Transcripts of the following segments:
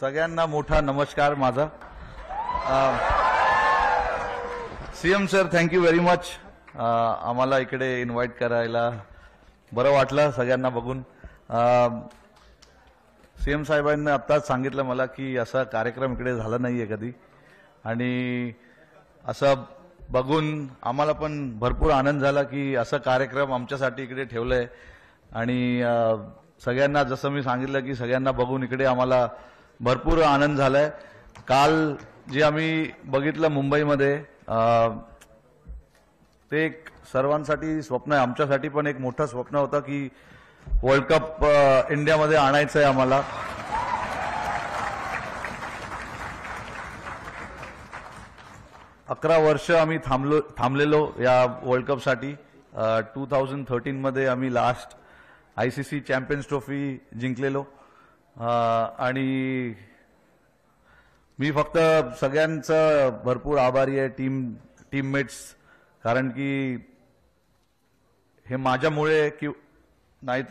सगळ्यांना मोठा नमस्कार माझा. CM sir, thank you very much. आम्हाला इकडे इन्व्हाइट करायला बरं वाटलं सगळ्यांना बघून. सीएम साहेबांनी आत्ताच सांगितलं मला की असा कार्यक्रम इकडे झाला नाहीये कधी, आणि असं बघून आम्हाला पण भरपूर आनंद झाला की असा कार्यक्रम आमच्यासाठी इकडे ठेवलाय. आणि सगळ्यांना जसं मी सांगितलं की सगळ्यांना बघून इकडे आम्हाला भरपूर आनंद झालाय. काल जे आम्ही बघितलं मुंबईमध्ये ते एक सर्वांसाठी स्वप्न आहे. आमच्यासाठी पण एक मोठं स्वप्न होतं की वर्ल्ड कप इंडियामध्ये आणायचं आहे आम्हाला. अकरा वर्ष आम्ही थांबलेलो या वर्ल्ड कपसाठी. 2013 मध्ये आम्ही लास्ट आयसीसी चॅम्पियन्स ट्रॉफी जिंकलेलो. आणि मी फक्त सगळ्यांचं भरपूर आभारी आहे, टीममेट्स, कारण की हे माझ्यामुळे नाही,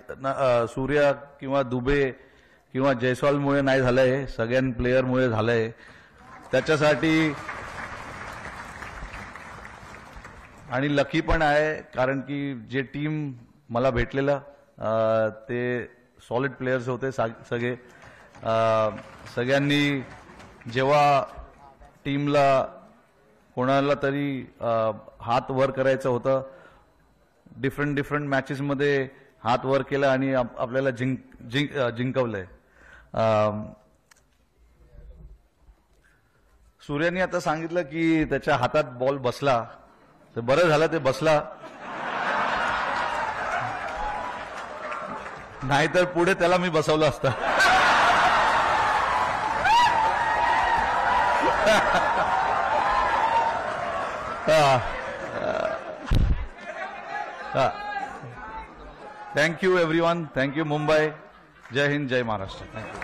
सूर्या किंवा दुबे किंवा जयस्वालमुळे नाही झालंय, सगळ्या प्लेयरमुळे झालंय. त्याच्यासाठी आणि लकी पण आहे, कारण की जे टीम मला भेटलेलं ते सॉलिड प्लेयर्स होते सगळे. सगळ्यांनी जेव्हा टीमला कोणाला तरी हात वर करायचं होतं, डिफरंट मॅचेसमध्ये हात वर केला आणि आपल्याला जिंकवलंय. सूर्याने आता सांगितलं की त्याच्या हातात बॉल बसला, तर बरं झालं ते बसला, नाहीतर पुढे त्याला मी बसवलं असतं. Thank you everyone. थँक्यू मुंबई. जय हिंद, जय महाराष्ट्र. थँक्यू.